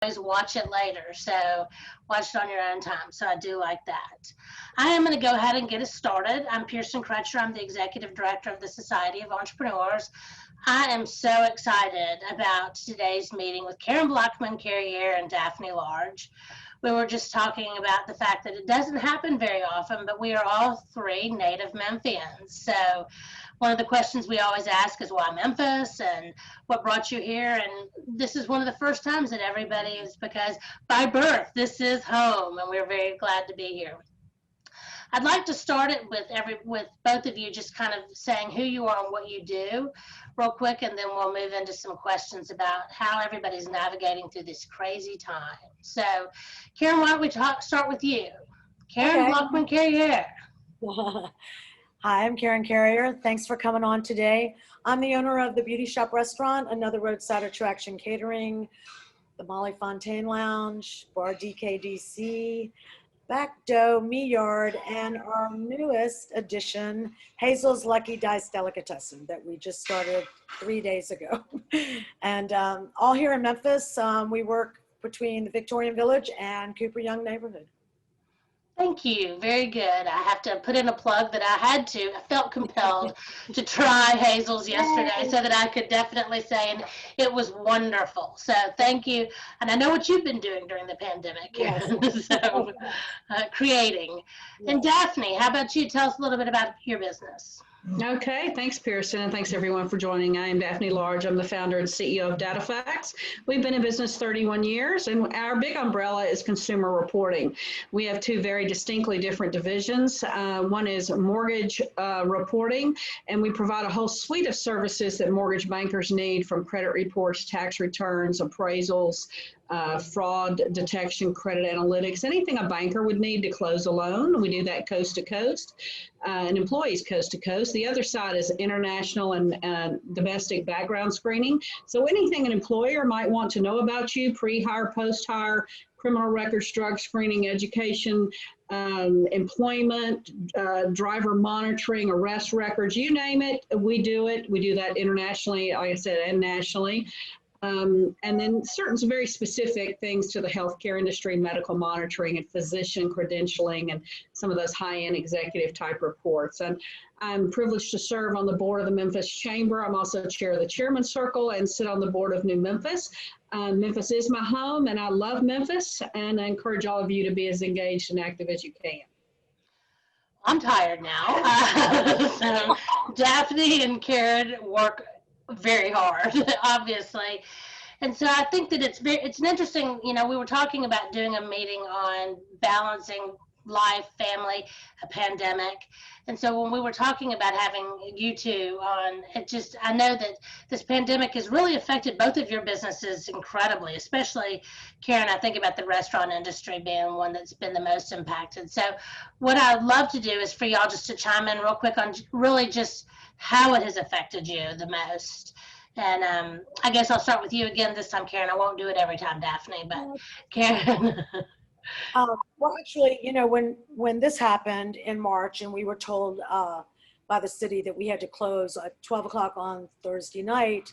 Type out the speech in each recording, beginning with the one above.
always watch it later. So watch it on your own time. So I do like that. I am going to go ahead and get us started. I'm Kirsten Crutcher. I'm the Executive Director of the Society of Entrepreneurs. I am so excited about today's meeting with Karen Blockman Carrier and Daphne Large. We were just talking about the fact that it doesn't happen very often, but we are all three native Memphians. So one of the questions we always ask is why Memphis and what brought you here? And this is one of the first times that everybody is, because by birth, this is home, and we're very glad to be here. I'd like to start it with both of you just kind of saying who you are and what you do real quick, and then we'll move into some questions about how everybody's navigating through this crazy time. So, Karen, why don't we start with you? Karen Blockman Carrier. Hi, I'm Karen Carrier. Thanks for coming on today. I'm the owner of the Beauty Shop Restaurant, Another Roadside Attraction Catering, the Mollie Fontaine Lounge, Bar DKDC, Back Dough, Me Yard, and our newest addition, Hazel's Lucky Dice Delicatessen, that we just started 3 days ago. And all here in Memphis, we work between the Victorian Village and Cooper Young neighborhood. Thank you. Very good. I have to put in a plug that I felt compelled to try Hazel's yesterday so that I could definitely say, and it was wonderful. So thank you. And I know what you've been doing during the pandemic, Karen. Yes. So creating. Yes. And Daphne, how about you? Tell us a little bit about your business. Okay, thanks, Pearson, and thanks everyone for joining. I am Daphne Large. I'm the founder and CEO of DataFacts. We've been in business 31 years, and our big umbrella is consumer reporting. We have two very distinctly different divisions. One is mortgage reporting, and we provide a whole suite of services that mortgage bankers need, from credit reports, tax returns, appraisals, fraud detection, credit analytics, anything a banker would need to close a loan. We do that coast to coast, and employees coast to coast. The other side is international and domestic background screening. So anything an employer might want to know about you, pre-hire, post-hire, criminal records, drug screening, education, employment, driver monitoring, arrest records, you name it, we do it. We do that internationally, like I said, and nationally. And then certain very specific things to the healthcare industry, medical monitoring and physician credentialing, and some of those high-end executive type reports. And I'm privileged to serve on the board of the Memphis Chamber. I'm also chair of the Chairman's Circle and sit on the board of New Memphis. Memphis is my home, and I love Memphis, and I encourage all of you to be as engaged and active as you can. I'm tired now. So Daphne and Karen work very hard, obviously. And so I think that it's an interesting, we were talking about doing a meeting on balancing life, family, a pandemic. And so when we were talking about having you two on, I know that this pandemic has really affected both of your businesses incredibly, especially Karen. I think about the restaurant industry being one that's been the most impacted. So what I'd love to do is for y'all just to chime in real quick on really just how it has affected you the most. And I guess I'll start with you again this time, Karen. I won't do it every time, Daphne, but Karen. Well, actually, when this happened in March and we were told by the city that we had to close at 12 o'clock on Thursday night,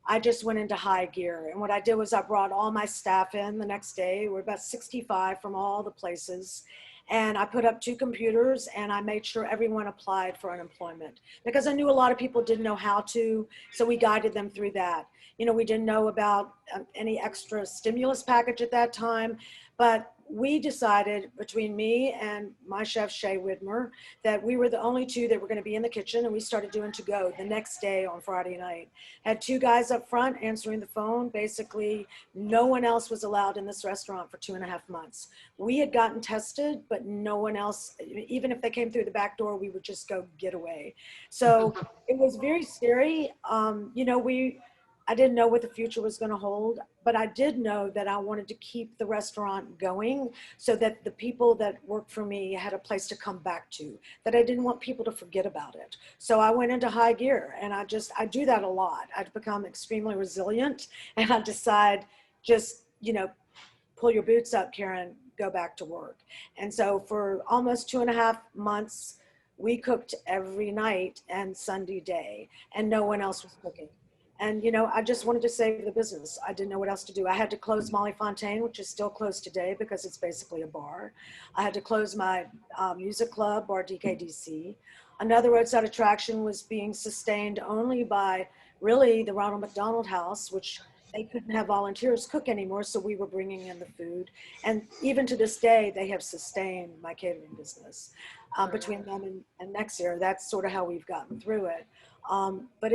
I just went into high gear. And what I did was I brought all my staff in the next day. We're about 65 from all the places. And I put up 2 computers and I made sure everyone applied for unemployment, because I knew a lot of people didn't know how to. So we guided them through that. We didn't know about any extra stimulus package at that time, but we decided between me and my chef, Shay Widmer, that we were the only 2 that were going to be in the kitchen, and we started doing to-go the next day on Friday night. Had 2 guys up front answering the phone. Basically, no one else was allowed in this restaurant for 2.5 months. We had gotten tested, but no one else, even if they came through the back door, we would just go get away. So it was very scary. I didn't know what the future was going to hold, but I did know that I wanted to keep the restaurant going so that the people that worked for me had a place to come back to, that I didn't want people to forget about it. So I went into high gear, and I do that a lot. I've become extremely resilient, and I decide just, pull your boots up, Karen, go back to work. And so for almost 2.5 months, we cooked every night and Sunday day, and no one else was cooking. And, you know, I just wanted to save the business. I didn't know what else to do. I had to close Mollie Fontaine, which is still closed today because it's basically a bar. I had to close my music club, Bar DKDC. Another Roadside Attraction was being sustained only by really the Ronald McDonald House, which they couldn't have volunteers cook anymore, so we were bringing in the food. And even to this day, they have sustained my catering business. Between them and next year, that's sort of how we've gotten through it. But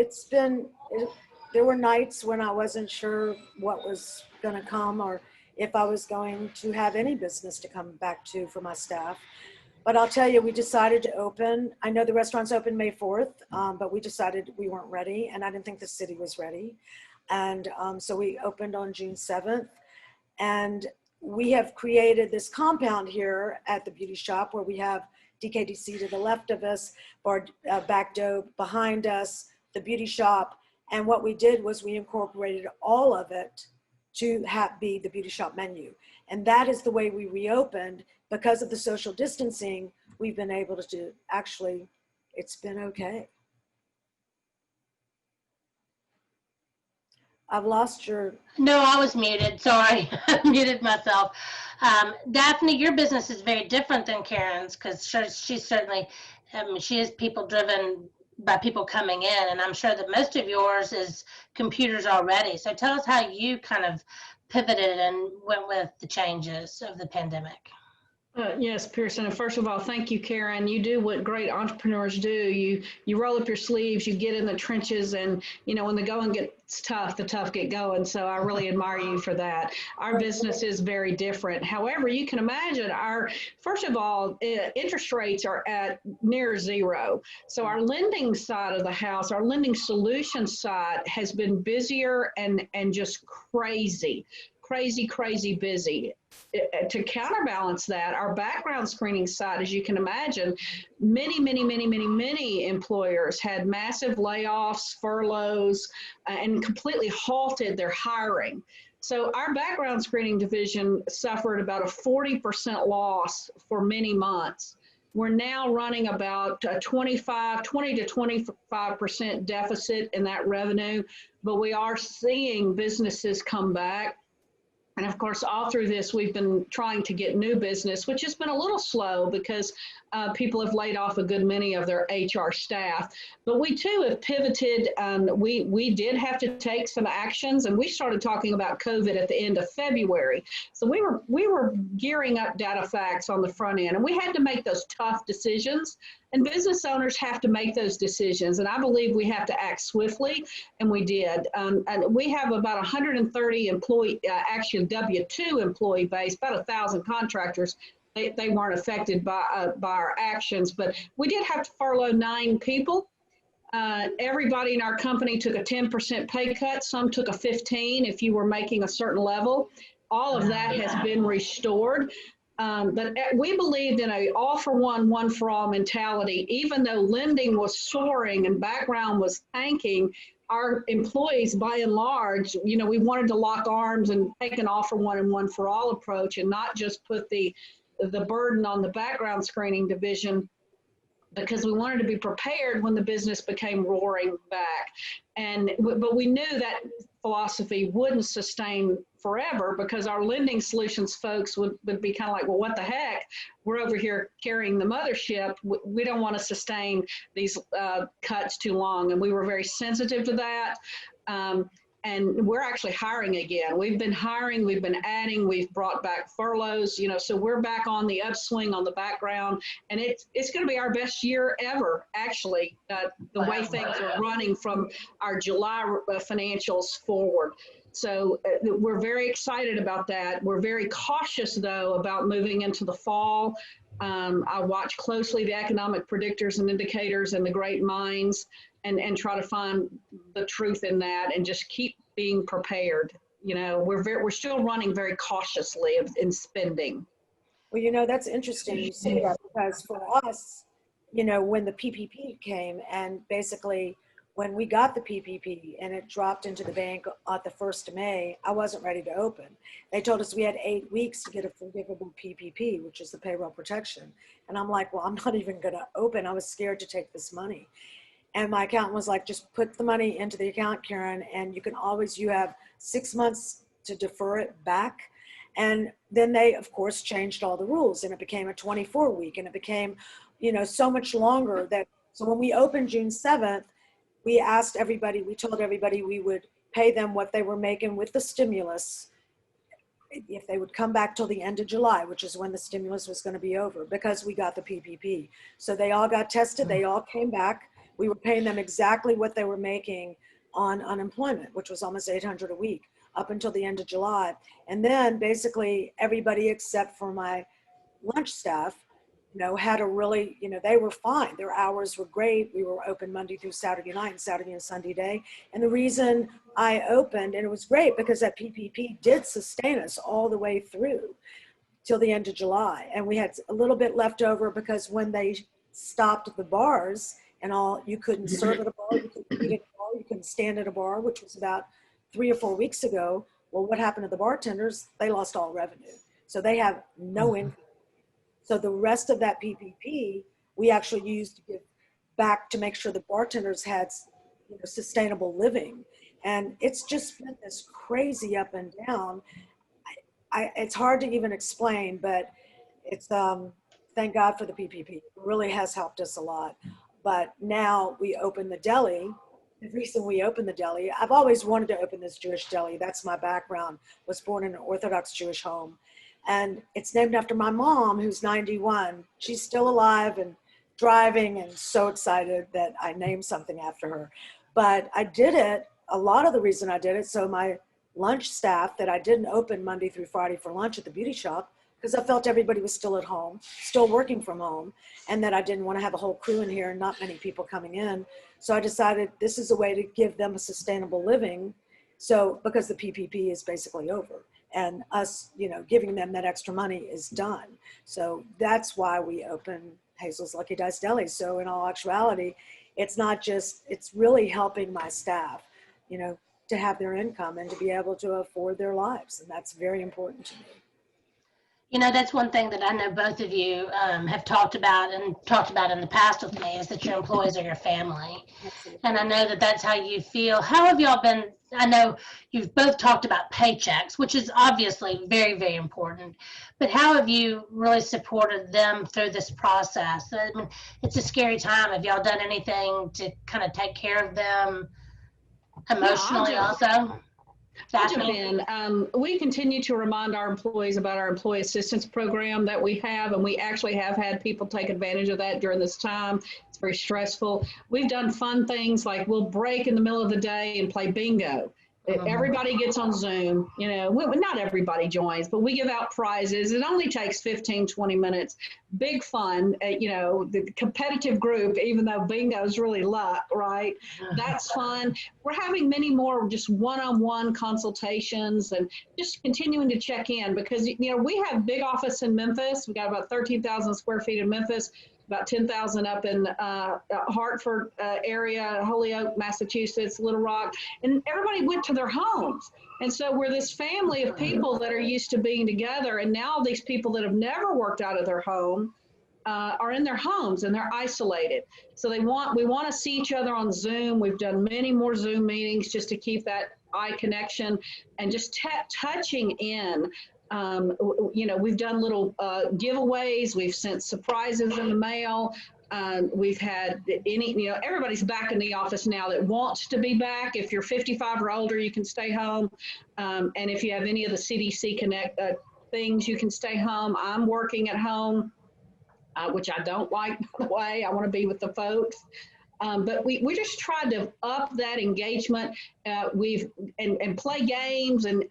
there were nights when I wasn't sure what was going to come or if I was going to have any business to come back to for my staff. But I'll tell you, we decided to open. I know the restaurants opened May 4th, but we decided we weren't ready, and I didn't think the city was ready. And so we opened on June 7th. And we have created this compound here at the beauty shop where we have DKDC to the left of us, or Back Dough behind us, the beauty shop. And what we did was we incorporated all of it to be the beauty shop menu. And that is the way we reopened. Because of the social distancing, we've been able to actually, it's been okay. I've lost your... No, I was muted. Sorry, I muted myself. Daphne, your business is very different than Karen's because she's certainly, she is people driven by people coming in, and I'm sure that most of yours is computers already. So tell us how you kind of pivoted and went with the changes of the pandemic. Yes, Pearson. And first of all, thank you, Karen. You do what great entrepreneurs do. You roll up your sleeves, you get in the trenches, and you know when the going gets tough, the tough get going. So I really admire you for that. Our business is very different. However, you can imagine first of all, interest rates are at near zero. So our lending side of the house, our lending solutions side has been busier and just crazy busy. To counterbalance that, our background screening side, as you can imagine, many employers had massive layoffs, furloughs, and completely halted their hiring. So our background screening division suffered about a 40% loss for many months. We're now running about 20 to 25% deficit in that revenue, but we are seeing businesses come back. And of course, all through this, we've been trying to get new business, which has been a little slow because people have laid off a good many of their HR staff. But we too have pivoted. We did have to take some actions, and we started talking about COVID at the end of February. So we were gearing up DataFacts on the front end, and we had to make those tough decisions. And business owners have to make those decisions. And I believe we have to act swiftly, and we did. And we have about 130 employee, actually W-2 employee base, about 1,000 contractors. They weren't affected by our actions, but we did have to furlough 9 people. Everybody in our company took a 10% pay cut. Some took a 15 if you were making a certain level. All of that has been restored. But we believed in a all for one for all mentality. Even though lending was soaring and background was tanking, our employees, by and large, you know, we wanted to lock arms and take an all for one and one for all approach and not just put the burden on the background screening division, because we wanted to be prepared when the business became roaring back. But we knew that philosophy wouldn't sustain forever, because our lending solutions folks would be kind of like, well, what the heck? We're over here carrying the mothership. We don't want to sustain these cuts too long. And we were very sensitive to that. And we're actually hiring again. We've been hiring, we've been adding, we've brought back furloughs, you know, so we're back on the upswing on the background, and it's going to be our best year ever, actually, the way things are running from our July financials forward. So we're very excited about that. We're very cautious, though, about moving into the fall. I watch closely the economic predictors and indicators and the great minds, and try to find the truth in that and just keep being prepared. You know, we're still running very cautiously in spending. Well, you know, that's interesting you say that, because for us, you know, when the PPP came, and basically when we got the PPP and it dropped into the bank at the 1st of May, I wasn't ready to open. They told us we had 8 weeks to get a forgivable PPP, which is the payroll protection. And I'm like, well, I'm not even going to open. I was scared to take this money. And my accountant was like, just put the money into the account, Karen, and you have 6 months to defer it back. And then they, of course, changed all the rules, and it became a 24-week, and it became, so much longer so when we opened June 7th, we told everybody we would pay them what they were making with the stimulus if they would come back till the end of July, which is when the stimulus was going to be over, because we got the PPP. So they all got tested. They all came back. We were paying them exactly what they were making on unemployment, which was almost $800 a week up until the end of July. And then basically everybody except for my lunch staff, had a really, they were fine. Their hours were great. We were open Monday through Saturday night and Saturday and Sunday day. And the reason I opened, and it was great because that PPP did sustain us all the way through till the end of July. And we had a little bit left over because when they stopped the bars and all, you couldn't serve at a bar, you couldn't eat at a bar, you couldn't stand at a bar, which was about 3 or 4 weeks ago. Well, what happened to the bartenders? They lost all revenue. So they have no income. So the rest of that PPP, we actually used to give back to make sure the bartenders had sustainable living. And it's just been this crazy up and down. It's hard to even explain, but it's, thank God for the PPP. It really has helped us a lot. But now we open the deli. The reason we opened the deli, I've always wanted to open this Jewish deli. That's my background. Was born in an Orthodox Jewish home. And it's named after my mom, who's 91. She's still alive and driving, and so excited that I named something after her. But I did it, a lot of the reason I did it, so my lunch staff that I didn't open Monday through Friday for lunch at the beauty shop, because I felt everybody was still at home, still working from home, and that I didn't want to have a whole crew in here and not many people coming in. So I decided this is a way to give them a sustainable living. So, because the PPP is basically over. And us, giving them that extra money is done. So that's why we open Hazel's Lucky Dice Deli. So in all actuality, it's really helping my staff, to have their income and to be able to afford their lives. And that's very important to me. That's one thing that I know both of you have talked about in the past with me, is that your employees are your family. Absolutely. And I know that that's how you feel. How have y'all been? I know you've both talked about paychecks, which is obviously very, very important. But how have you really supported them through this process? I mean, it's a scary time. Have y'all done anything to kind of take care of them emotionally also? Daphne? We continue to remind our employees about our employee assistance program that we have, and we actually have had people take advantage of that during this time. It's very stressful. We've done fun things like we'll break in the middle of the day and play bingo. Everybody gets on Zoom, not everybody joins, but we give out prizes. It only takes 15, 20 minutes. Big fun, the competitive group, even though bingo is really luck, right? That's fun. We're having many more just one-on-one consultations and just continuing to check in because, we have big office in Memphis. We got about 13,000 square feet in Memphis. About 10,000 up in Hartford area, Holyoke, Massachusetts, Little Rock, and everybody went to their homes. And so we're this family of people that are used to being together, and now these people that have never worked out of their home are in their homes and they're isolated. So we want to see each other on Zoom. We've done many more Zoom meetings just to keep that eye connection and just touching in. We've done little giveaways. We've sent surprises in the mail. We've had everybody's back in the office now that wants to be back. If you're 55 or older, you can stay home. And if you have any of the CDC Connect things, you can stay home. I'm working at home, which I don't like, by the way. I want to be with the folks. But we just tried to up that engagement. And play games and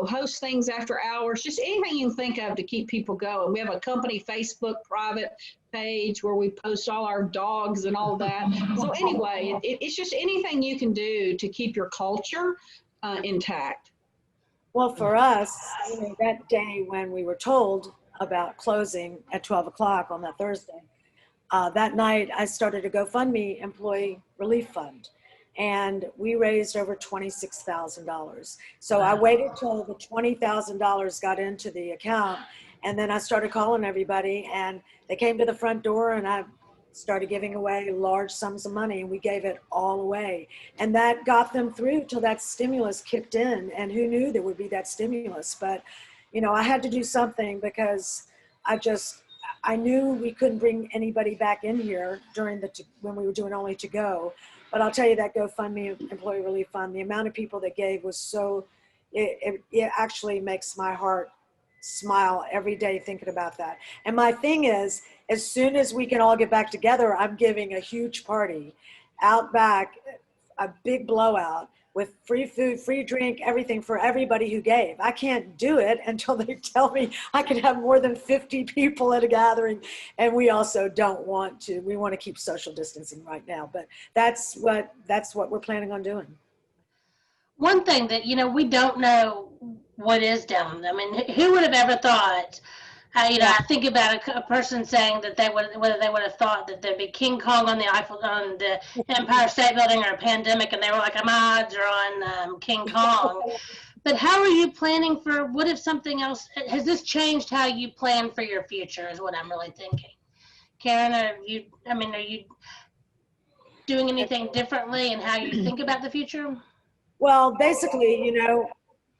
host things after hours. Just anything you can think of to keep people going. We have a company Facebook private page where we post all our dogs and all that. So anyway, it's just anything you can do to keep your culture intact. Well, for us, that day when we were told about closing at 12 o'clock on that Thursday, that night I started a GoFundMe employee relief fund, and we raised over $26,000. So I waited till the $20,000 got into the account, and then I started calling everybody, and they came to the front door, and I started giving away large sums of money, and we gave it all away. And that got them through till that stimulus kicked in. And who knew there would be that stimulus? But, you know, I had to do something because I knew we couldn't bring anybody back in here when we were doing only to go. But I'll tell you, that GoFundMe Employee Relief Fund, the amount of people that gave was it actually makes my heart smile every day thinking about that. And my thing is, as soon as we can all get back together, I'm giving a huge party out back, a big blowout with free food, free drink, everything for everybody who gave. I can't do it until they tell me I can have more than 50 people at a gathering. And we also don't want to. We want to keep social distancing right now, but that's what we're planning on doing. One thing that, you know, we don't know what is down. I mean, who would have ever thought? You know, I think about a person saying that whether they would have thought that there'd be King Kong on the Empire State Building, or a pandemic, and they were like, my odds are on King Kong. But how are you planning for, what if something else, has this changed how you plan for your future, is what I'm really thinking. Karen, are you doing anything differently in how you think about the future? Well, basically, you know,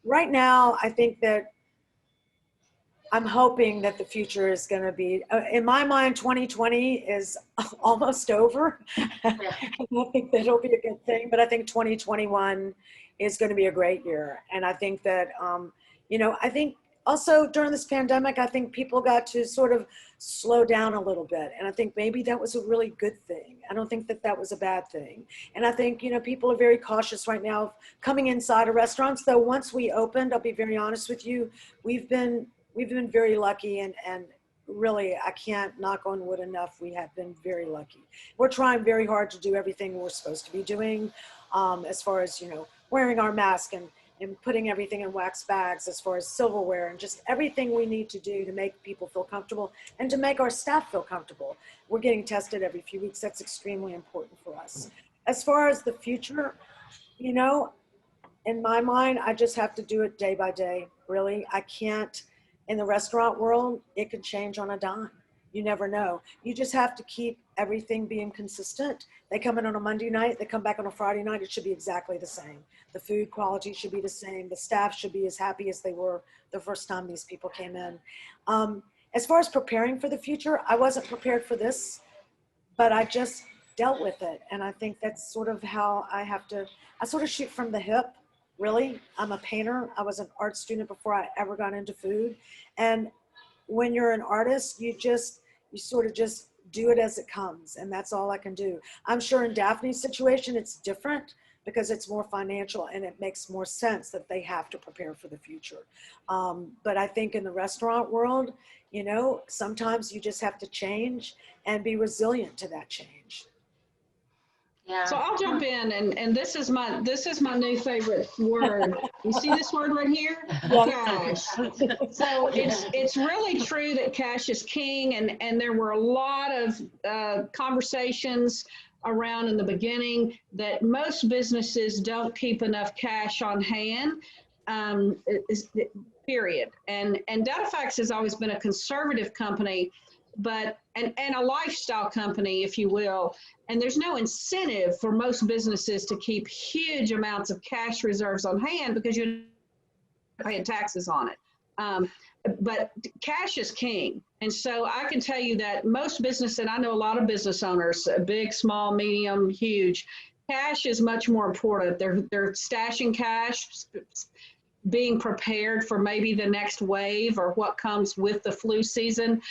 right now, I think that I'm hoping that the future is going to be, in my mind, 2020 is almost over. I think that'll be a good thing, but I think 2021 is going to be a great year. And I think that, you know, I think also during this pandemic, I think people got to sort of slow down a little bit. And I think maybe that was a really good thing. I don't think that that was a bad thing. And I think, you know, people are very cautious right now of coming inside of restaurants, though once we opened, I'll be very honest with you, we've been very lucky, and really, I can't knock on wood enough. We have been very lucky. We're trying very hard to do everything we're supposed to be doing, as far as, you know, wearing our mask and putting everything in wax bags, as far as silverware and just everything we need to do to make people feel comfortable and to make our staff feel comfortable. We're getting tested every few weeks. That's extremely important for us. As far as the future, you know, in my mind, I just have to do it day by day, really. I can't. In the restaurant world, it can change on a dime. You never know. You just have to keep everything being consistent. They come in on a Monday night, they come back on a Friday night, it should be exactly the same. The food quality should be the same. The staff should be as happy as they were the first time these people came in. As far as preparing for the future, I wasn't prepared for this, but I just dealt with it. And I think that's sort of how I sort of shoot from the hip. Really, I'm a painter. I was an art student before I ever got into food. And when you're an artist, you sort of just do it as it comes. And that's all I can do. I'm sure in Daphne's situation, it's different because it's more financial and it makes more sense that they have to prepare for the future. But I think in the restaurant world, you know, sometimes you just have to change and be resilient to that change. Yeah. So I'll jump in, and this is my new favorite word. You see this word right here? Cash. So it's really true that cash is king, and there were a lot of conversations around in the beginning that most businesses don't keep enough cash on hand. Period. And DataFacts has always been a conservative company, but and a lifestyle company, if you will. And there's no incentive for most businesses to keep huge amounts of cash reserves on hand because you're paying taxes on it. But cash is king. And so I can tell you that most business, and I know a lot of business owners, big, small, medium, huge, cash is much more important. They're stashing cash, being prepared for maybe the next wave or what comes with the flu season.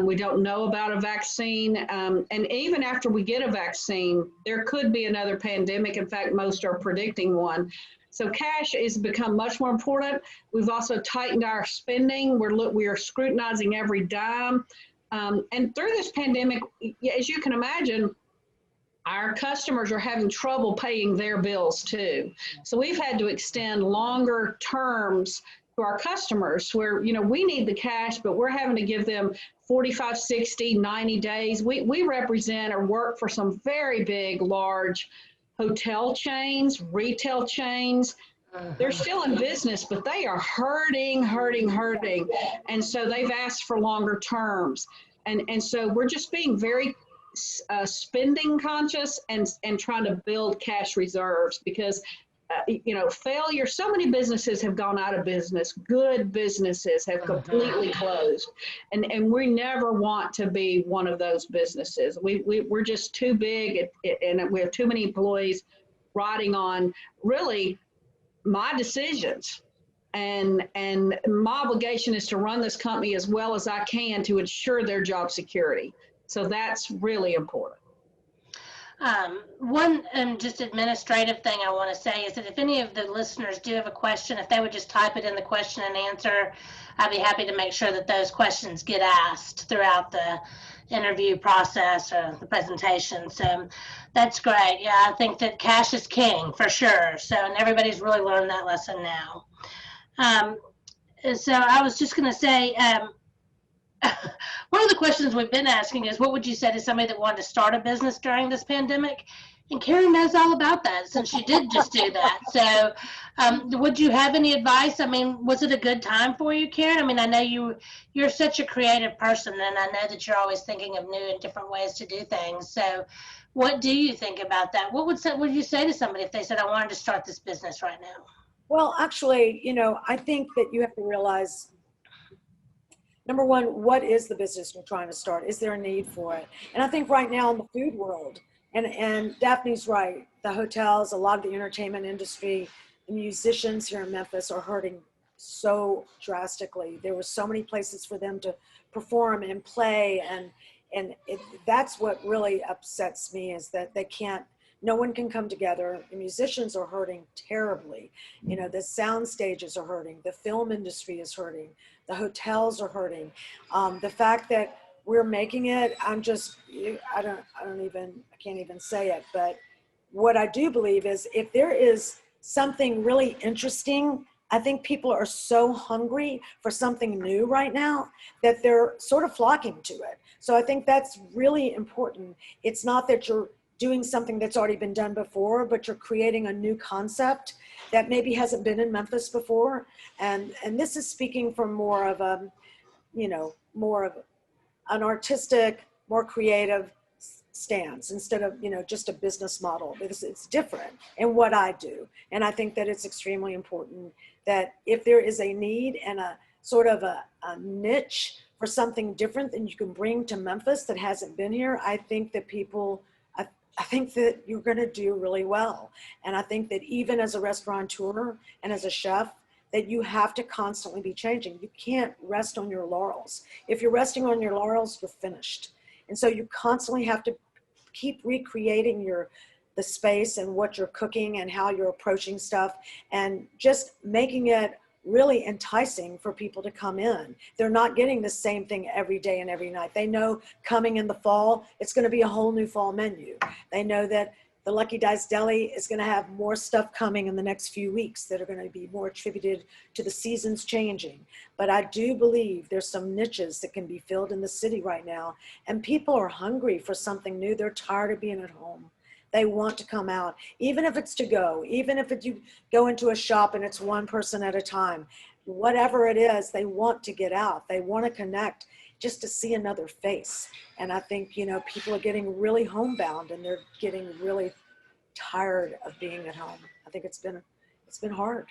We don't know about a vaccine. And even after we get a vaccine, there could be another pandemic. In fact, most are predicting one. So cash has become much more important. We've also tightened our spending. We are scrutinizing every dime. And through this pandemic, as you can imagine, our customers are having trouble paying their bills too. So we've had to extend longer terms to our customers where, you know, we need the cash, but we're having to give them 45, 60, 90 days. We represent or work for some very big, large hotel chains, retail chains. They're still in business, but they are hurting. And so they've asked for longer terms. And so we're just being very spending conscious and trying to build cash reserves, because failure, so many businesses have gone out of business. Good businesses have completely closed. And we never want to be one of those businesses. We're just too big, and we have too many employees riding on really my decisions. And my obligation is to run this company as well as I can to ensure their job security. So that's really important. One just administrative thing I want to say is that if any of the listeners do have a question, if they would just type it in the question and answer, I'd be happy to make sure that those questions get asked throughout the interview process or the presentation. So that's great. Yeah, I think that cash is king for sure. So, and everybody's really learned that lesson now. So I was just going to say, one of the questions we've been asking is, what would you say to somebody that wanted to start a business during this pandemic? And Karen knows all about that since she did just do that. So would you have any advice? I mean, was it a good time for you, Karen? I mean, I know you're such a creative person, and I know that you're always thinking of new and different ways to do things. So what do you think about that? What would you say to somebody if they said, I wanted to start this business right now? Well, actually, I think that you have to realize, number one, what is the business you're trying to start? Is there a need for it? And I think right now in the food world, and Daphne's right, the hotels, a lot of the entertainment industry, the musicians here in Memphis are hurting so drastically. There were so many places for them to perform and play, and that's what really upsets me, is that no one can come together. The musicians are hurting terribly. The sound stages are hurting. The film industry is hurting. The hotels are hurting. The fact that we're making it, I can't even say it. But what I do believe is, if there is something really interesting, I think people are so hungry for something new right now that they're sort of flocking to it. So I think that's really important. It's not that you're doing something that's already been done before, but you're creating a new concept that maybe hasn't been in Memphis before. And this is speaking from more of an artistic, more creative stance, instead of, just a business model, because it's different in what I do. And I think that it's extremely important that if there is a need and a sort of a niche for something different than you can bring to Memphis that hasn't been here, I think that I think that you're going to do really well. And I think that even as a restaurateur and as a chef, that you have to constantly be changing. You can't rest on your laurels. If you're resting on your laurels, you're finished. And so you constantly have to keep recreating the space and what you're cooking and how you're approaching stuff, and just making it really enticing for people to come in. They're not getting the same thing every day and every night. They know coming in the fall, it's going to be a whole new fall menu. They know that the Lucky Dice Deli is going to have more stuff coming in the next few weeks that are going to be more attributed to the seasons changing. But I do believe there's some niches that can be filled in the city right now, and people are hungry for something new. They're tired of being at home. They want to come out, even if it's to go, even if you go into a shop and it's one person at a time, whatever it is, they want to get out. They want to connect just to see another face. And I think, people are getting really homebound, and they're getting really tired of being at home. I think it's been hard.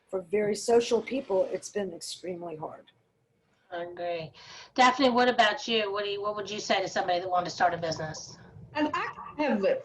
For very social people, it's been extremely hard. I agree. Daphne, what about you? What would you say to somebody that wanted to start a business? And I have a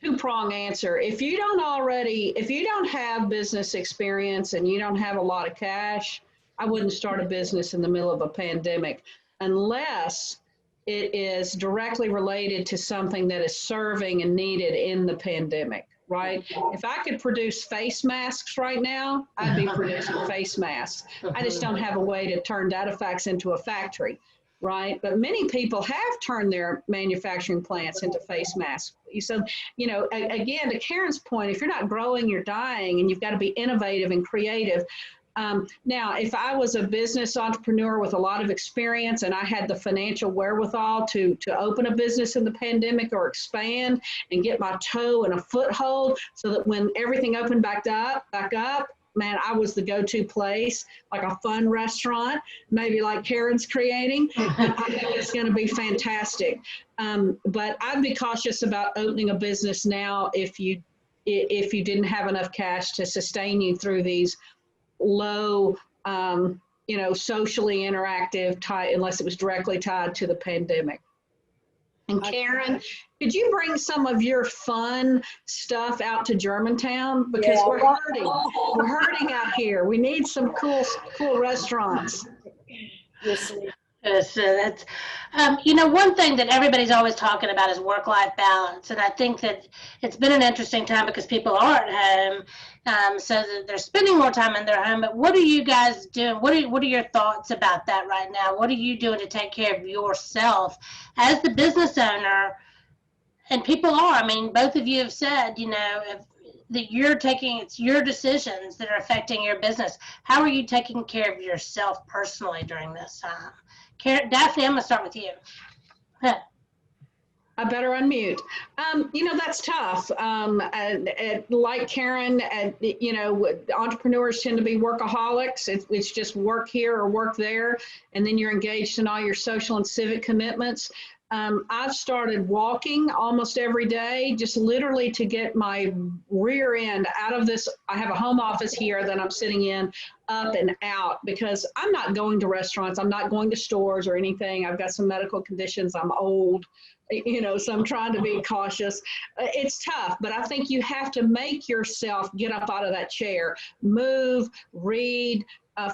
two-prong answer. If you don't have business experience and you don't have a lot of cash, I wouldn't start a business in the middle of a pandemic unless it is directly related to something that is serving and needed in the pandemic, right? If I could produce face masks right now, I'd be producing face masks. I just don't have a way to turn Datafax into a factory. Right. But many people have turned their manufacturing plants into face masks. So, again, to Karen's point, if you're not growing, you're dying, and you've got to be innovative and creative. Now, if I was a business entrepreneur with a lot of experience and I had the financial wherewithal to open a business in the pandemic or expand and get my toe and a foothold so that when everything opened back up, man, I was the go-to place, like a fun restaurant, maybe like Karen's creating. I think it's going to be fantastic. But I'd be cautious about opening a business now if you didn't have enough cash to sustain you through these low, socially interactive unless it was directly tied to the pandemic. And Karen, could you bring some of your fun stuff out to Germantown? Because we're hurting. We're hurting out here. We need some cool restaurants. Yes. So that's, one thing that everybody's always talking about is work-life balance. And I think that it's been an interesting time because people are at home, so that they're spending more time in their home. But what are you guys doing? What are your thoughts about that right now? What are you doing to take care of yourself as the business owner? And people are, I mean, both of you have said, that it's your decisions that are affecting your business. How are you taking care of yourself personally during this time? Daphne, I'm going to start with you. I better unmute. That's tough. Like Karen, entrepreneurs tend to be workaholics. It's just work here or work there, and then you're engaged in all your social and civic commitments. I've started walking almost every day, just literally to get my rear end out of this. I have a home office here that I'm sitting in, up and out, because I'm not going to restaurants. I'm not going to stores or anything. I've got some medical conditions. I'm old, so I'm trying to be cautious. It's tough, but I think you have to make yourself get up out of that chair, move, read,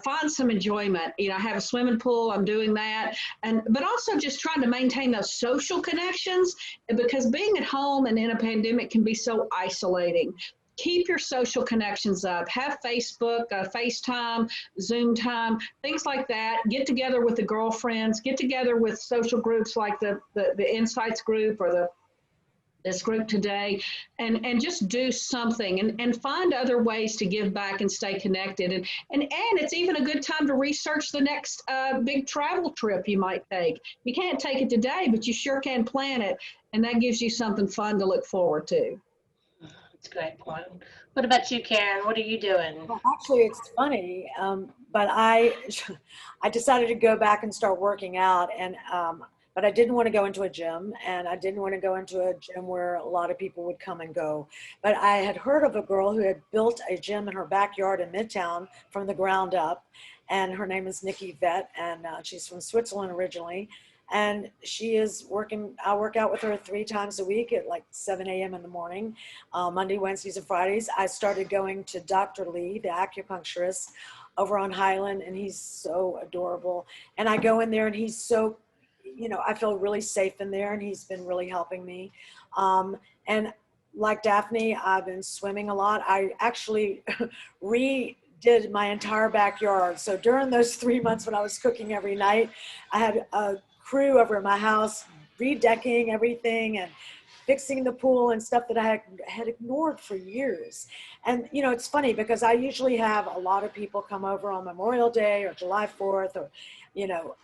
find some enjoyment. I have a swimming pool. I'm doing that. But also just trying to maintain those social connections, because being at home and in a pandemic can be so isolating. Keep your social connections up. Have Facebook, FaceTime, Zoom time, things like that. Get together with the girlfriends. Get together with social groups like the Insights group or this group today, and just do something and find other ways to give back and stay connected. And it's even a good time to research the next big travel trip you might take. You can't take it today, but you sure can plan it. And that gives you something fun to look forward to. That's a great point. What about you, Karen? What are you doing? Well, actually, it's funny, but I decided to go back and start working out, but I didn't want to go into a gym, and I didn't want to go into a gym where a lot of people would come and go. But I had heard of a girl who had built a gym in her backyard in Midtown from the ground up, and her name is Nikki Vett, and she's from Switzerland originally. And she is working, I work out with her 3 times a week at like 7 a.m. in the morning, Monday, Wednesdays, and Fridays. I started going to Dr. Lee, the acupuncturist over on Highland, and he's so adorable. And I go in there and he's so, I feel really safe in there, and he's been really helping me. And like Daphne, I've been swimming a lot. I actually redid my entire backyard. So during those 3 months when I was cooking every night, I had a crew over at my house redecking everything and fixing the pool and stuff that I had ignored for years. And it's funny because I usually have a lot of people come over on Memorial Day or July 4th or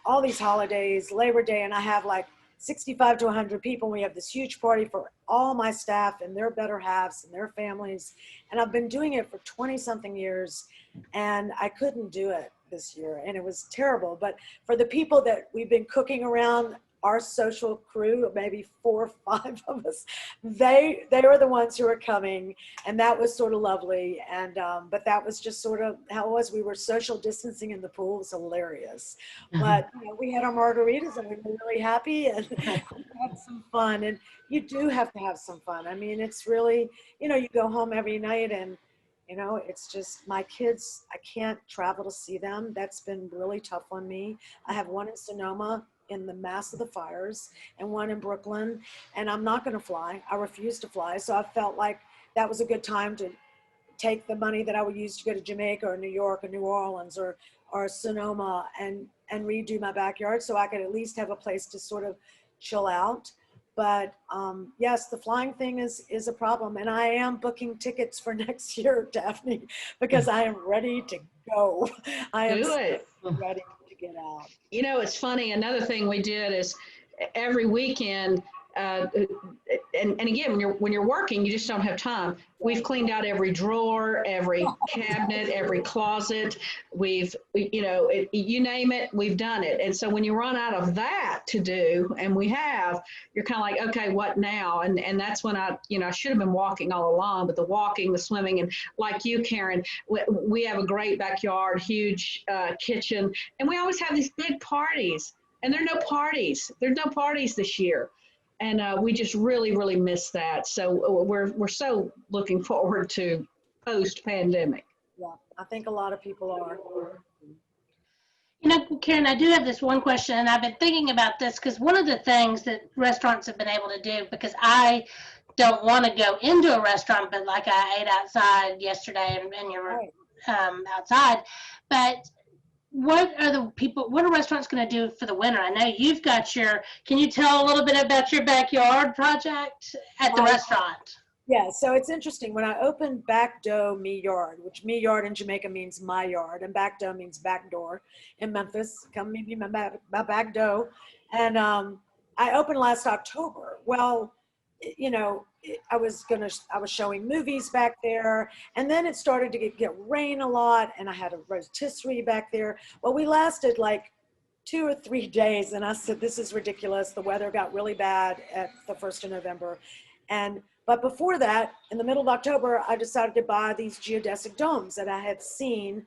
all these holidays, Labor Day, and I have like 65 to 100 people. We have this huge party for all my staff and their better halves and their families. And I've been doing it for 20 something years, and I couldn't do it this year, and it was terrible. But for the people that we've been cooking around, our social crew, maybe 4 or 5 of us, they were the ones who were coming, and that was sort of lovely. And but that was just sort of how it was. We were social distancing in the pool. It was hilarious. But we had our margaritas, and we were really happy, and we had some fun. And you do have to have some fun. I mean, it's really, you go home every night, and it's just my kids, I can't travel to see them. That's been really tough on me. I have one in Sonoma in the mass of the fires and one in Brooklyn, and I'm not going to fly. I refuse to fly. So I felt like that was a good time to take the money that I would use to go to Jamaica or New York or New Orleans or Sonoma and redo my backyard so I could at least have a place to sort of chill out. But yes, the flying thing is a problem. And I am booking tickets for next year, Daphne, because I am ready to go. I am ready to get out. It's funny. Another thing we did is every weekend and again, when you're working, you just don't have time. We've cleaned out every drawer, every cabinet, every closet. You name it, we've done it. And so when you run out of that to do, and we have, you're kind of like, okay, what now? And that's when I should have been walking all along, but the walking, the swimming, and like you, Karen, we have a great backyard, huge kitchen, and we always have these big parties. And there are no parties. There's no parties this year. And we just really, really miss that. So we're so looking forward to post-pandemic. Yeah, I think a lot of people are. Karen, I do have this one question, and I've been thinking about this because one of the things that restaurants have been able to do, because I don't want to go into a restaurant, but like I ate outside yesterday and you're Right. outside, but what are restaurants going to do for the winter? I know you've got can you tell a little bit about your backyard project at the restaurant? Yeah, so it's interesting. When I opened Back Dough Me Yard, which me yard in Jamaica means my yard, and back dough means back door in Memphis. Come meet me my back dough. And I opened last October. Well, I was showing movies back there, and then it started to get rain a lot, and I had a rotisserie back there. Well, we lasted like 2 or 3 days, and I said, this is ridiculous. The weather got really bad at the 1st of November. But before that, in the middle of October, I decided to buy these geodesic domes that I had seen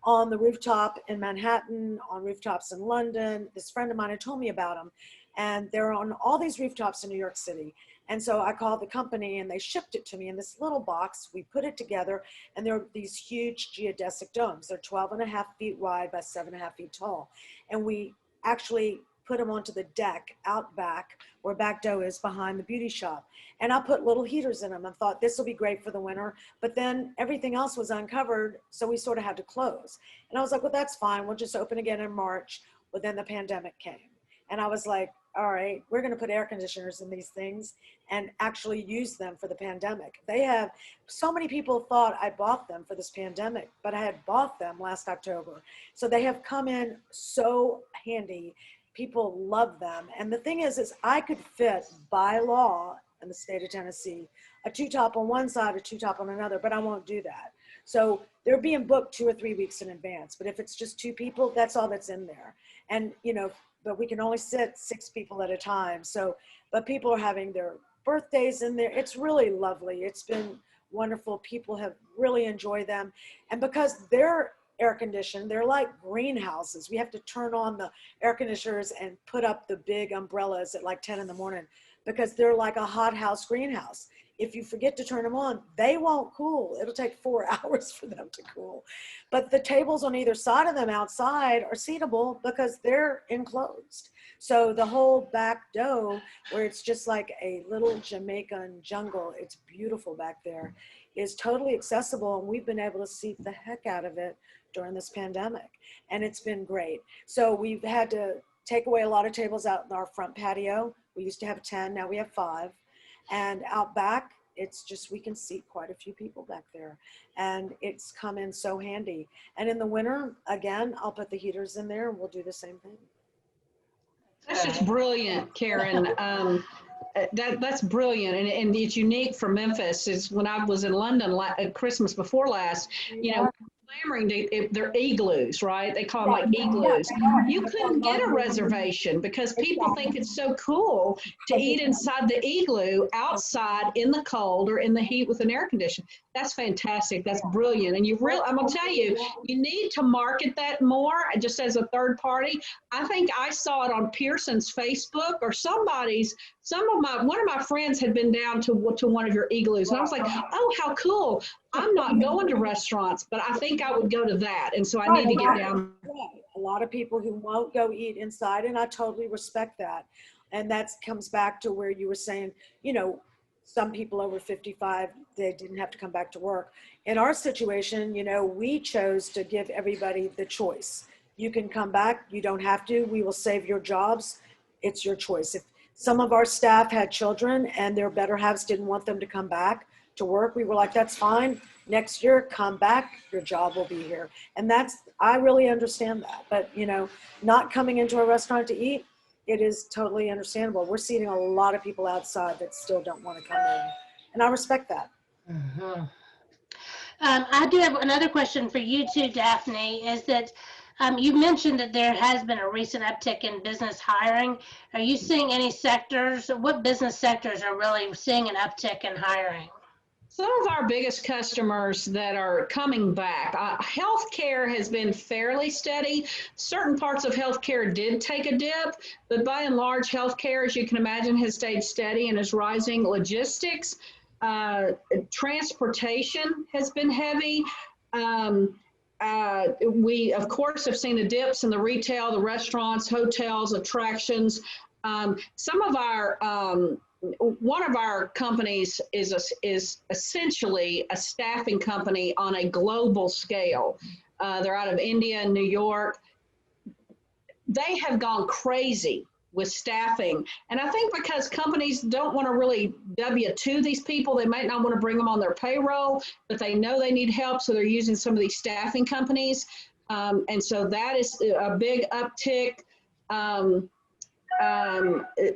on the rooftop in Manhattan, on rooftops in London. This friend of mine had told me about them, and they're on all these rooftops in New York City. And so I called the company, and they shipped it to me in this little box. We put it together, and they're these huge geodesic domes. They're 12.5 feet wide by 7.5 feet tall. And we actually put them onto the deck out back where Back Dough is behind the beauty shop. And I put little heaters in them and thought this will be great for the winter. But then everything else was uncovered, so we sort of had to close. And I was like, well, that's fine. We'll just open again in March. But then the pandemic came. And I was like, all right, we're going to put air conditioners in these things and actually use them for the pandemic. So many people thought I bought them for this pandemic, but I had bought them last October. So they have come in so handy. People love them. And the thing is I could fit by law in the state of Tennessee, a 2-top on one side, a 2-top on another, but I won't do that. So they're being booked 2 or 3 weeks in advance. But if it's just 2 people, that's all that's in there. And, but we can only sit 6 people at a time. So, but people are having their birthdays in there. It's really lovely. It's been wonderful. People have really enjoyed them. And because they're air conditioned, they're like greenhouses. We have to turn on the air conditioners and put up the big umbrellas at like 10 in the morning because they're like a hothouse greenhouse. If you forget to turn them on, they won't cool. It'll take 4 hours for them to cool. But the tables on either side of them outside are seatable because they're enclosed. So the whole Back Dough, where it's just like a little Jamaican jungle, it's beautiful back there, is totally accessible. And we've been able to seat the heck out of it during this pandemic. And it's been great. So we've had to take away a lot of tables out in our front patio. We used to have 10, now we have 5. And out back, it's just, we can seat quite a few people back there. And it's come in so handy. And in the winter, again, I'll put the heaters in there and we'll do the same thing. That's just brilliant, Karen. That's brilliant. And it's unique for Memphis. Is when I was in London at Christmas before last, clamoring they're igloos, right? They call them like igloos. You couldn't get a reservation because people think it's so cool to eat inside the igloo outside in the cold or in the heat with an air conditioner. That's fantastic. That's brilliant. And I'm gonna tell you, you need to market that more just as a third party. I think I saw it on Pearson's Facebook or one of my friends had been down to one of your igloos. And I was like, oh, how cool. I'm not going to restaurants, but I think I would go to that. And so I need to get down. A lot of people who won't go eat inside, and I totally respect that. And that comes back to where you were saying, some people over 55, they didn't have to come back to work. In our situation, we chose to give everybody the choice. You can come back, you don't have to, we will save your jobs. It's your choice. If some of our staff had children and their better halves didn't want them to come back to work, we were like, that's fine. Next year, come back, your job will be here. And I really understand that. But, not coming into a restaurant to eat, it is totally understandable. We're seeing a lot of people outside that still don't want to come in, and I respect that. Mm-hmm. I do have another question for you too, Daphne, is that you mentioned that there has been a recent uptick in business hiring. Are you seeing any sectors, what business sectors are really seeing an uptick in hiring? Some of our biggest customers that are coming back, healthcare has been fairly steady. Certain parts of healthcare did take a dip, but by and large, healthcare, as you can imagine, has stayed steady and is rising. Logistics, transportation has been heavy. We, of course, have seen the dips in the retail, the restaurants, hotels, attractions. Some of our one of our companies is essentially a staffing company on a global scale. They're out of India and New York. They have gone crazy with staffing. And I think because companies don't want to really W-2 these people, they might not want to bring them on their payroll, but they know they need help. So they're using some of these staffing companies. And so that is a big uptick.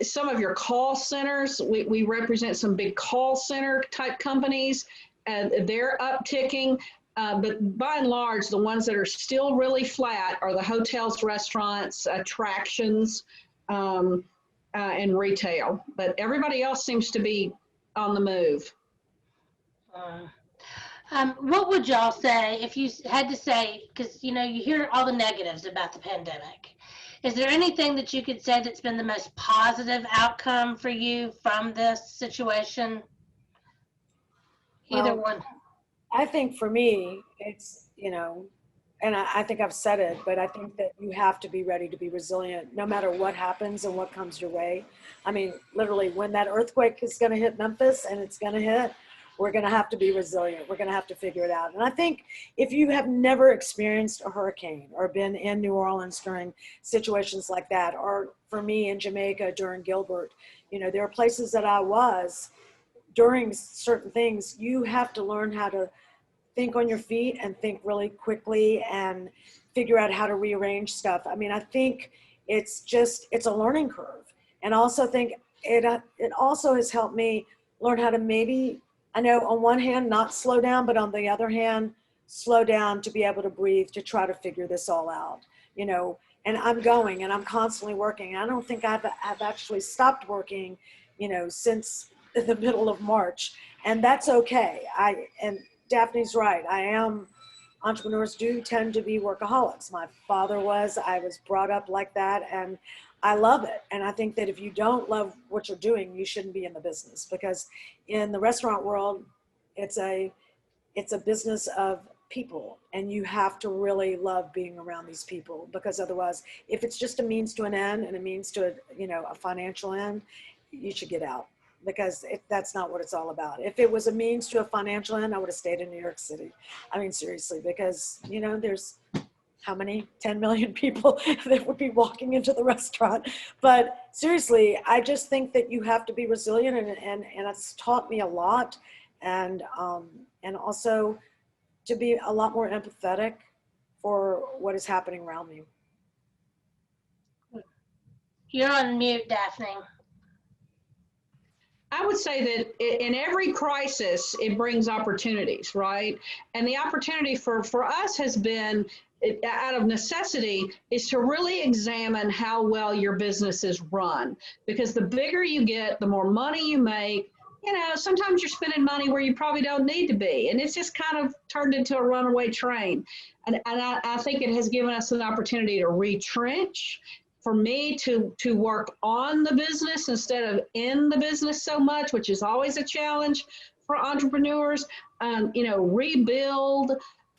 Some of your call centers, we represent some big call center type companies, and they're upticking. But by and large, the ones that are still really flat are the hotels, restaurants, attractions, and retail. But everybody else seems to be on the move. What would y'all say if you had to say, because you hear all the negatives about the pandemic. Is there anything that you could say that's been the most positive outcome for you from this situation? Either one. I think for me, it's, and I think I've said it, but I think that you have to be ready to be resilient no matter what happens and what comes your way. I mean, literally, when that earthquake is going to hit Memphis, and it's going to hit, we're going to have to be resilient. We're going to have to figure it out. And I think if you have never experienced a hurricane or been in New Orleans during situations like that, or for me in Jamaica during Gilbert, there are places that I was during certain things. You have to learn how to think on your feet and think really quickly and figure out how to rearrange stuff. I mean, I think it's a learning curve. And I also think it also has helped me learn how to maybe, I know on one hand, not slow down, but on the other hand, slow down to be able to breathe, to try to figure this all out, and I'm going and I'm constantly working. I don't think I've actually stopped working, since the middle of March, and that's okay. And Daphne's right. Entrepreneurs do tend to be workaholics. My father was, I was brought up like that, and I love it. And I think that if you don't love what you're doing, you shouldn't be in the business, because in the restaurant world, it's a business of people, and you have to really love being around these people, because otherwise, if it's just a means to an end and a means to a financial end, you should get out, because that's not what it's all about. If it was a means to a financial end, I would have stayed in New York City. I mean, seriously, because there's how many 10 million people that would be walking into the restaurant. But seriously, I just think that you have to be resilient, and it's taught me a lot, and also to be a lot more empathetic for what is happening around me. You're on mute, Daphne. I would say that in every crisis, it brings opportunities, right? And the opportunity for us has been, out of necessity, is to really examine how well your business is run. Because the bigger you get, the more money you make. Sometimes you're spending money where you probably don't need to be. And it's just kind of turned into a runaway train. And I think it has given us an opportunity to retrench, for me to work on the business instead of in the business so much, which is always a challenge for entrepreneurs. Rebuild,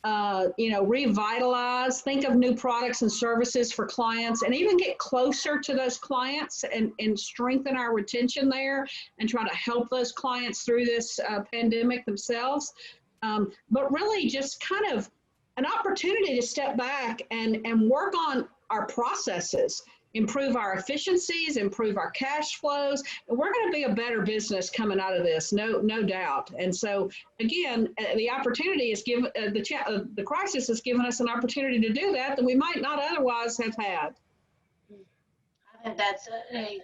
revitalize, think of new products and services for clients, and even get closer to those clients and strengthen our retention there, and try to help those clients through this pandemic themselves. But really just kind of an opportunity to step back and work on our processes, improve our efficiencies, improve our cash flows, and we're going to be a better business coming out of this, no doubt. And so, again, the opportunity is given, the crisis has given us an opportunity to do that we might not otherwise have had. I And that's a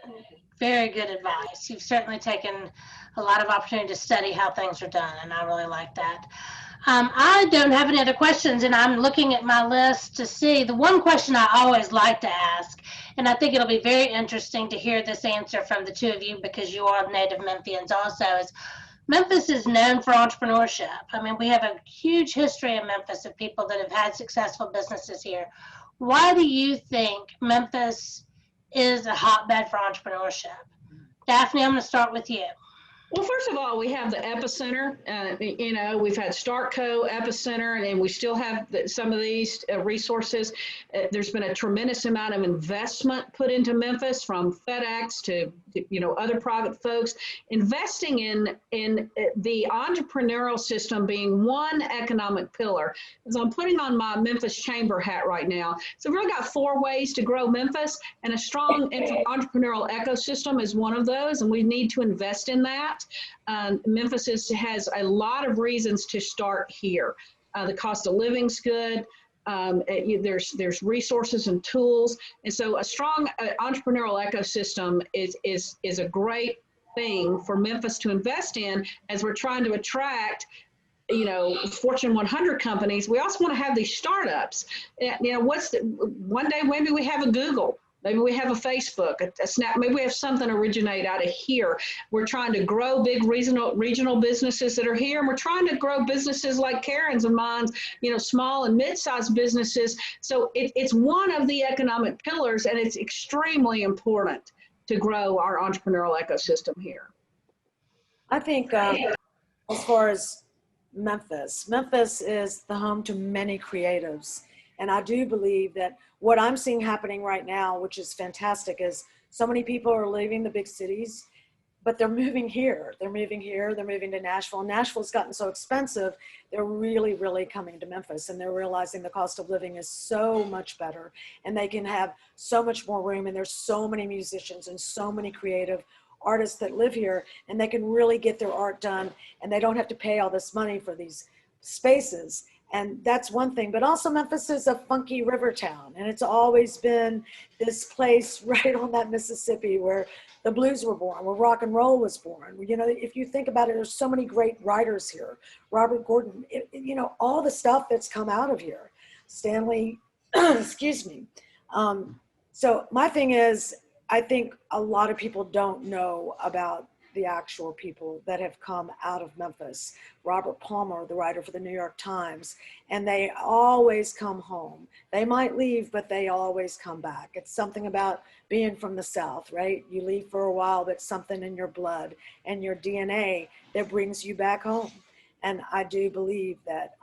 very good advice. You've certainly taken a lot of opportunity to study how things are done, and I really like that. I don't have any other questions, and I'm looking at my list to see the one question I always like to ask, and I think it'll be very interesting to hear this answer from the two of you because you are native Memphians also, is Memphis is known for entrepreneurship. I mean, we have a huge history in Memphis of people that have had successful businesses here. Why do you think Memphis is a hotbed for entrepreneurship? Daphne, I'm going to start with you. Well, first of all, we have the epicenter. We've had Startco, epicenter, and we still have some of these resources. There's been a tremendous amount of investment put into Memphis from FedEx to other private folks, investing in the entrepreneurial system being one economic pillar. So I'm putting on my Memphis Chamber hat right now. So we've really got 4 ways to grow Memphis, and a strong entrepreneurial ecosystem is one of those, and we need to invest in that. Memphis has a lot of reasons to start here. The cost of living's good. There's resources and tools, and so a strong entrepreneurial ecosystem is a great thing for Memphis to invest in as we're trying to attract Fortune 100 companies. We also want to have these startups. One day maybe we have a Google. Maybe we have a Facebook, a Snap. Maybe we have something originate out of here. We're trying to grow big regional businesses that are here, and we're trying to grow businesses like Karen's and mine's, small and mid-sized businesses. So it's one of the economic pillars, and it's extremely important to grow our entrepreneurial ecosystem here. I think as far as Memphis is the home to many creatives. And I do believe that what I'm seeing happening right now, which is fantastic, is so many people are leaving the big cities, but they're moving here. They're moving to Nashville. Nashville's gotten so expensive, they're really, really coming to Memphis, and they're realizing the cost of living is so much better, and they can have so much more room, and there's so many musicians and so many creative artists that live here, and they can really get their art done, and they don't have to pay all this money for these spaces. And that's one thing, but also Memphis is a funky river town, and it's always been this place right on that Mississippi where the blues were born, where rock and roll was born. If you think about it, there's so many great writers here. Robert Gordon, all the stuff that's come out of here. Stanley, excuse me. So my thing is, I think a lot of people don't know about the actual people that have come out of Memphis. Robert Palmer, the writer for the New York Times, and they always come home. They might leave, but they always come back. It's something about being from the South, right? You leave for a while, but something in your blood and your DNA that brings you back home. And I do believe that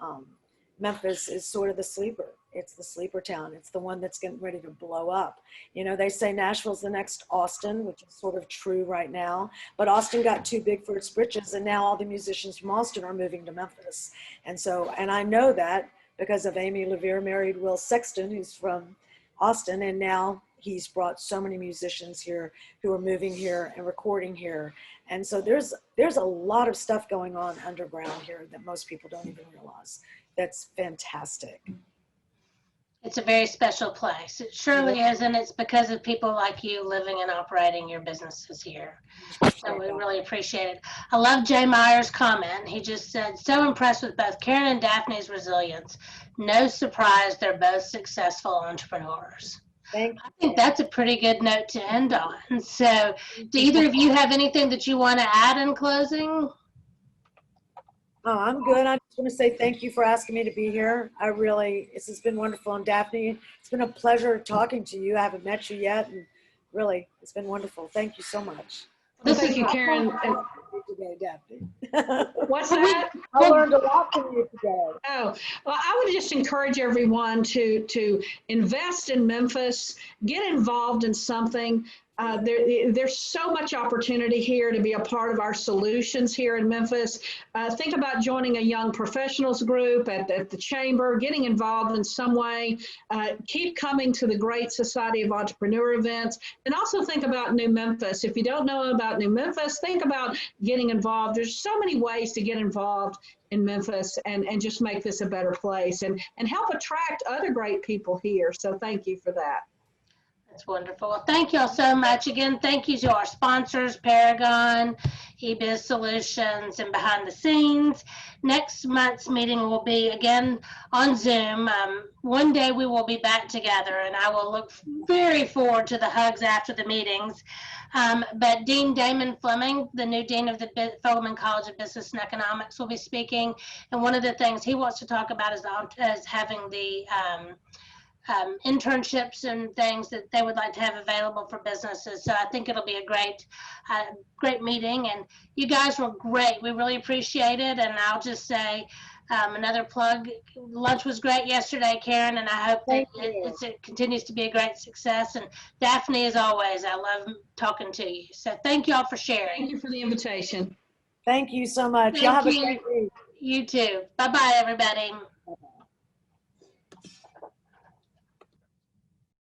Memphis is sort of the sleeper. It's the sleeper town. It's the one that's getting ready to blow up. They say Nashville's the next Austin, which is sort of true right now, but Austin got too big for its britches, and now all the musicians from Austin are moving to Memphis. And I know that because of Amy LeVere married Will Sexton, who's from Austin, and now he's brought so many musicians here who are moving here and recording here. And so there's a lot of stuff going on underground here that most people don't even realize. That's fantastic. It's a very special place. It surely is, and it's because of people like you living and operating your businesses here. So we really appreciate it. I love Jay Meyer's comment. He just said, so impressed with both Karen and Daphne's resilience. No surprise, they're both successful entrepreneurs. Thank you. I think that's a pretty good note to end on. So do either of you have anything that you want to add in closing? Oh, I'm good. I just want to say thank you for asking me to be here. This has been wonderful. And Daphne, it's been a pleasure talking to you. I haven't met you yet, and really, it's been wonderful. Thank you so much. Well, thank you, Karen. Today, Daphne. What's that? I learned a lot from you today. Oh, well, I would just encourage everyone to invest in Memphis, get involved in something. There's so much opportunity here to be a part of our solutions here in Memphis. Think about joining a young professionals group at the chamber, getting involved in some way. Keep coming to the Great Society of Entrepreneur events, and also think about New Memphis. If you don't know about New Memphis, think about getting involved. There's so many ways to get involved in Memphis and just make this a better place and help attract other great people here. So thank you for that. That's wonderful. Well, thank you all so much. Again, thank you to our sponsors, Paragon, eBiz Solutions, and Behind the Scenes. Next month's meeting will be again on Zoom. One day we will be back together, and I will look very forward to the hugs after the meetings. But Dean Damon Fleming, the new dean of the Fellman College of Business and Economics, will be speaking. And one of the things he wants to talk about is having the internships and things that they would like to have available for businesses. So I think it'll be a great meeting. And you guys were great. We really appreciate it. And I'll just say another plug. Lunch was great yesterday, Karen, and I hope that it continues to be a great success. And Daphne, as always, I love talking to you. So thank you all for sharing. Thank you for the invitation. Thank you so much. Y'all have a great week. You too. Bye-bye, everybody.